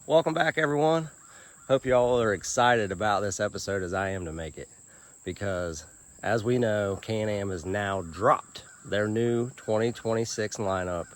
Welcome back, everyone. Hope you all are excited about this episode as I am to make it, because as we know, Can-Am has now dropped their new 2026 lineup,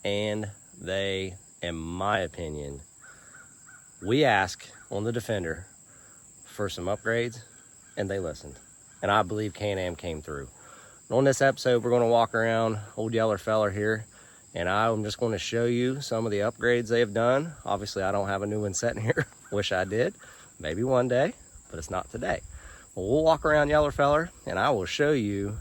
and they, in my opinion, we asked on the Defender for some upgrades and they listened, and I believe Can-Am came through. And on this episode, we're going to walk around Old Yeller Feller here, and I'm just going to show you some of the upgrades they've done. Obviously, I don't have a new one sitting here. Wish I did. Maybe one day, but it's not today. Well, we'll walk around Yeller Feller, and I will show you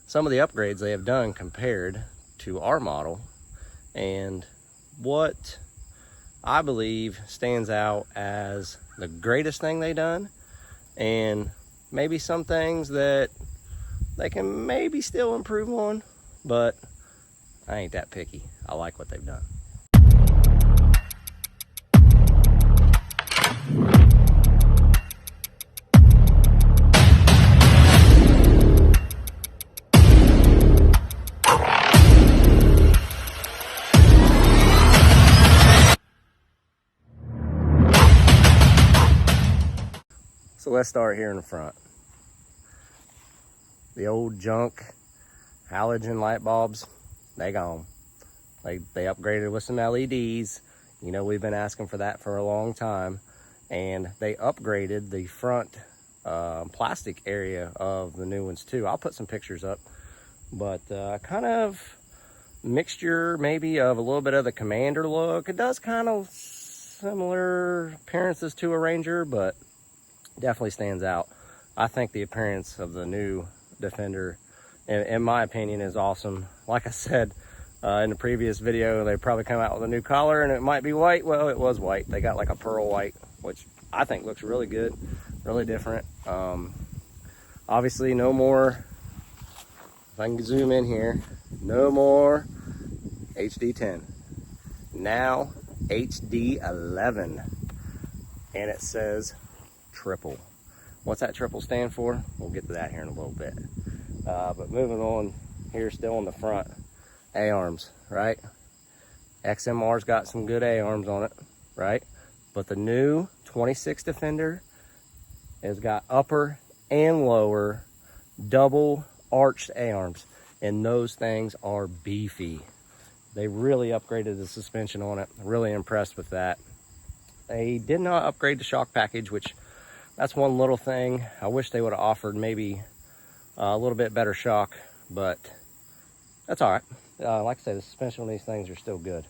some of the upgrades they have done compared to our model, and what I believe stands out as the greatest thing they done, and maybe some things that they can maybe still improve on, but I ain't that picky. I like what they've done. So let's start here in the front. The old junk halogen light bulbs, they gone. They upgraded with some LEDs. You know, we've been asking for that for a long time. And they upgraded the front plastic area of the new ones too. I'll put some pictures up. But kind of mixture maybe of a little bit of the Commander look. It does kind of similar appearances to a Ranger, but definitely stands out. I think the appearance of the new Defender, in my opinion, is awesome. Like I said in the previous video, they probably come out with a new color and it might be white. Well, it was white. They got like a pearl white, which I think looks really good, really different. Obviously no more, if I can zoom in here, no more HD10, now HD11, and it says triple. What's that triple stand for? We'll get to that here in a little bit. But moving on here, still on the front, A-arms, right? XMR's got some good A-arms on it, right? But the new 26 Defender has got upper and lower double arched A-arms, and those things are beefy. They really upgraded the suspension on it. Really impressed with that. They did not upgrade the shock package, which that's one little thing. I wish they would have offered maybe a little bit better shock, but that's all right. Like I said, the suspension on these things are still good.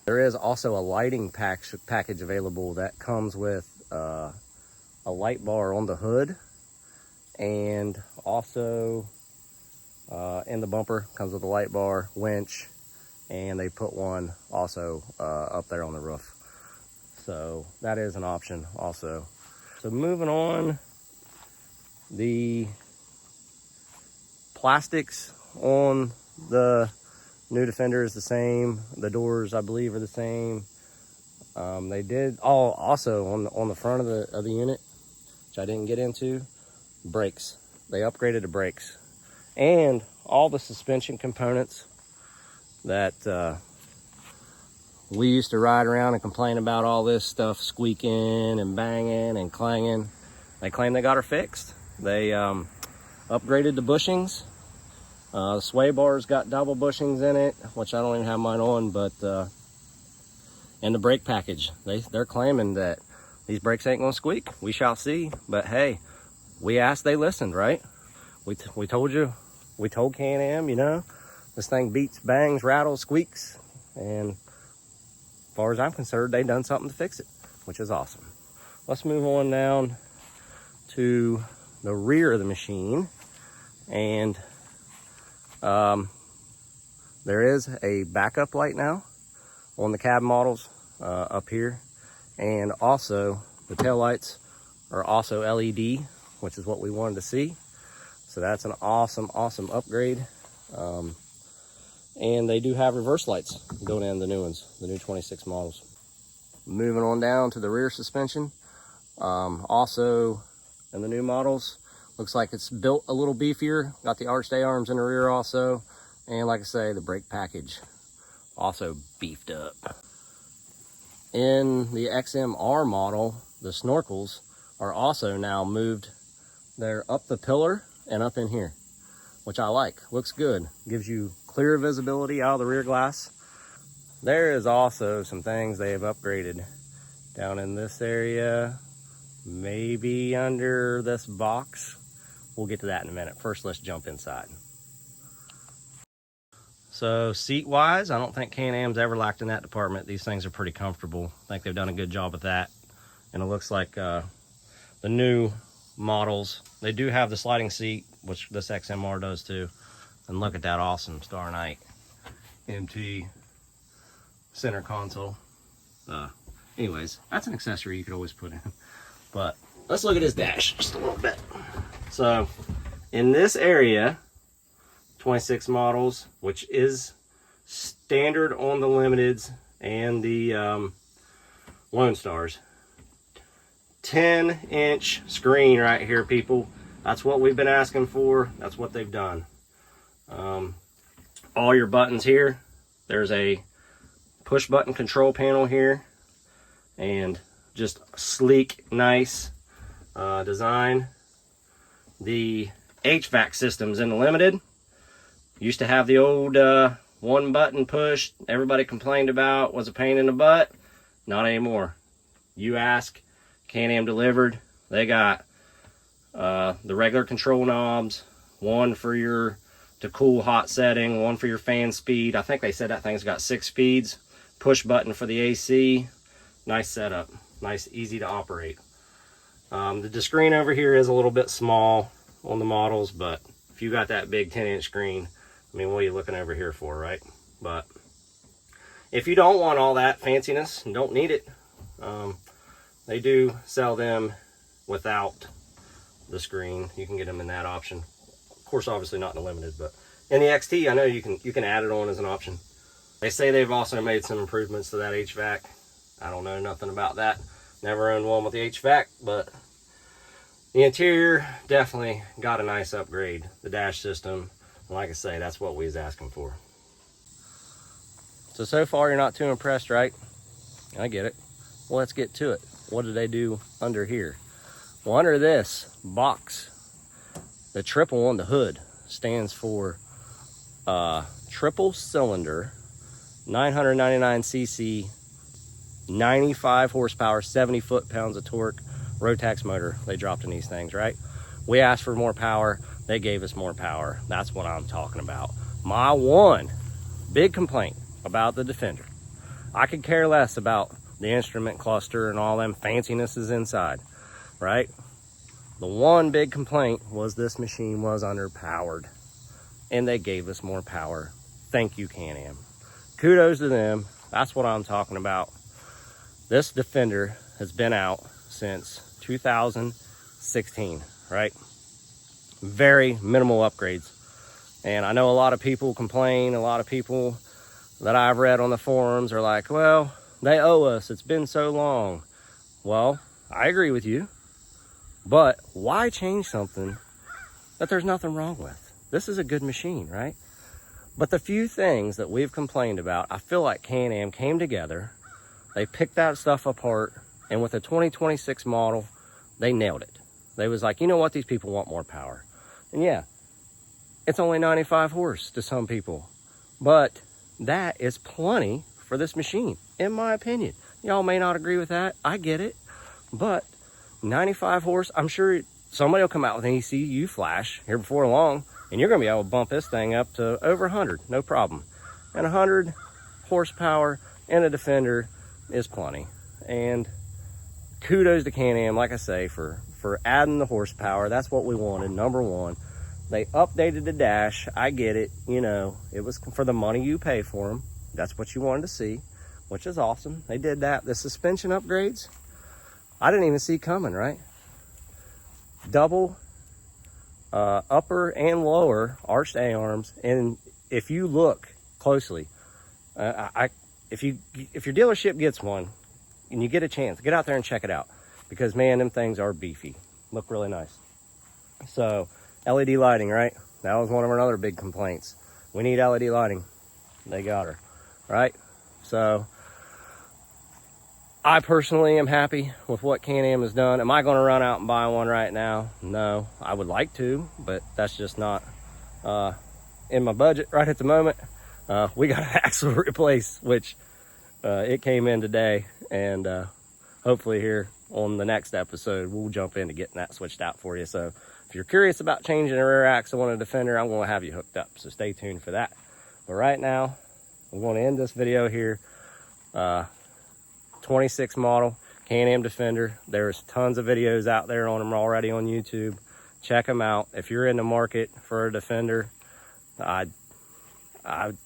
There is also a lighting package available that comes with a light bar on the hood, and also in the bumper comes with a light bar, winch, and they put one also up there on the roof. So that is an option also. So moving on, the plastics on the new Defender is the same. The doors, I believe, are the same. They did also on the front of the unit, which I didn't get into, brakes. They upgraded the brakes and all the suspension components that we used to ride around and complain about all this stuff squeaking and banging and clanging. They claim they got her fixed. They upgraded the bushings. The sway bars got double bushings in it, which I don't even have mine on, but and the brake package. They're claiming that these brakes ain't gonna squeak. We shall see. But hey, we asked, they listened, right? We told you, we told Can-Am, you know, this thing beats, bangs, rattles, squeaks, and as far as I'm concerned, they done something to fix it, which is awesome. Let's move on down to the rear of the machine, and there is a backup light now on the cab models up here, and also the tail lights are also LED, which is what we wanted to see. So that's an awesome upgrade. And they do have reverse lights going in the new ones, the new 26 models. Moving on down to the rear suspension. Also in the new models, looks like it's built a little beefier. Got the arched A-arms in the rear also. And like I say, the brake package also beefed up. In the XMR model, the snorkels are also now moved. They're up the pillar and up in here, which I like. Looks good. Gives you clear visibility out of the rear glass. There is also some things they have upgraded down in this area, maybe under this box. We'll get to that in a minute. First, let's jump inside. So seat-wise, I don't think Can-Am's ever lacked in that department. These things are pretty comfortable. I think they've done a good job with that. And it looks like the new models, they do have the sliding seat, which this XMR does too. And look at that awesome Star Night MT center console. Anyways, that's an accessory you could always put in. But let's look at his dash just a little bit. So in this area, 26 models, which is standard on the Limiteds and the Lone Stars. 10-inch screen right here, people. That's what we've been asking for. That's what they've done. All your buttons here. There's a push button control panel here, and just sleek, nice design. The HVAC systems in the Limited used to have the old one button push everybody complained about, was a pain in the butt. Not anymore. You ask, Can-Am delivered. They got the regular control knobs, one for your to cool hot setting, one for your fan speed. I think they said that thing's got 6 speeds. Push button for the AC. Nice setup. Nice, easy to operate. The screen over here is a little bit small on the models, but if you got that big 10-inch screen, I mean, what are you looking over here for, right? But if you don't want all that fanciness and don't need it, they do sell them without the screen. You can get them in that option. Of course, obviously not in the Limited, but in the XT, I know you can add it on as an option. They say they've also made some improvements to that HVAC. I don't know nothing about that. Never owned one with the HVAC, but the interior definitely got a nice upgrade. The dash system, like I say, that's what we was asking for. So far you're not too impressed, right? I get it. Well, let's get to it. What did they do under here? Well, under this box, the triple on the hood stands for triple cylinder, 999cc, 95 horsepower, 70 foot-pounds of torque, Rotax motor they dropped in these things, right? We asked for more power. They gave us more power. That's what I'm talking about. My one big complaint about the Defender. I could care less about the instrument cluster and all them fancinesses inside, right? The one big complaint was this machine was underpowered, and they gave us more power. Thank you, Can-Am. Kudos to them. That's what I'm talking about. This Defender has been out since 2016, right? Very minimal upgrades. And I know a lot of people complain, a lot of people that I've read on the forums are like, well, they owe us, it's been so long. Well, I agree with you, but why change something that there's nothing wrong with? This is a good machine, right? But the few things that we've complained about, I feel like Can-Am came together, they picked that stuff apart, and with the 2026 model, they nailed it. They was like, you know what, these people want more power. And yeah, it's only 95 horse to some people, but that is plenty for this machine, in my opinion. Y'all may not agree with that, I get it, but 95 horse, I'm sure somebody will come out with an ECU flash here before long, and you're gonna be able to bump this thing up to over 100, no problem. And 100 horsepower in a Defender is plenty. And kudos to Can-Am, like I say, for adding the horsepower. That's what we wanted, number one. They updated the dash. I get it. You know, it was for the money you pay for them. That's what you wanted to see, which is awesome. They did that. The suspension upgrades, I didn't even see coming, right? Double upper and lower arched A-arms. And if you look closely, if your dealership gets one and you get a chance, get out there and check it out, because man, them things are beefy, look really nice. So LED lighting, right? That was one of our other big complaints. We need LED lighting. They got her, right? So I personally am happy with what Can-Am has done. Am I going to run out and buy one right now? No, I would like to, but that's just not in my budget right at the moment. We got an axle replaced, which it came in today, and hopefully here on the next episode, we'll jump into getting that switched out for you. So if you're curious about changing a rear axle on a Defender, I'm going to have you hooked up, so stay tuned for that. But right now, I'm going to end this video here. 26 model Can-Am Defender. There's tons of videos out there on them already on YouTube. Check them out. If you're in the market for a Defender, I'd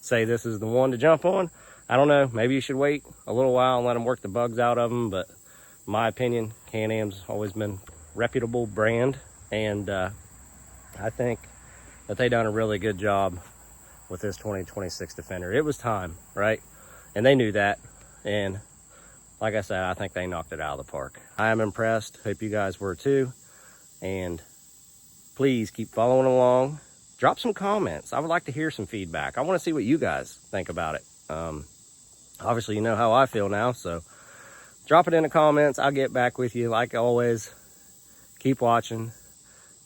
say this is the one to jump on. I don't know, maybe you should wait a little while and let them work the bugs out of them, but in my opinion, Can-Am's always been a reputable brand, and I think that they done a really good job with this 2026 Defender. It was time, right? And they knew that, and like I said, I think they knocked it out of the park. I am impressed. Hope you guys were too. And please keep following along. Drop some comments. I would like to hear some feedback. I want to see what you guys think about it. Obviously, you know how I feel now, so drop it in the comments. I'll get back with you. Like always, keep watching,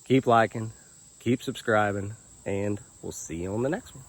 keep liking, keep subscribing, and we'll see you on the next one.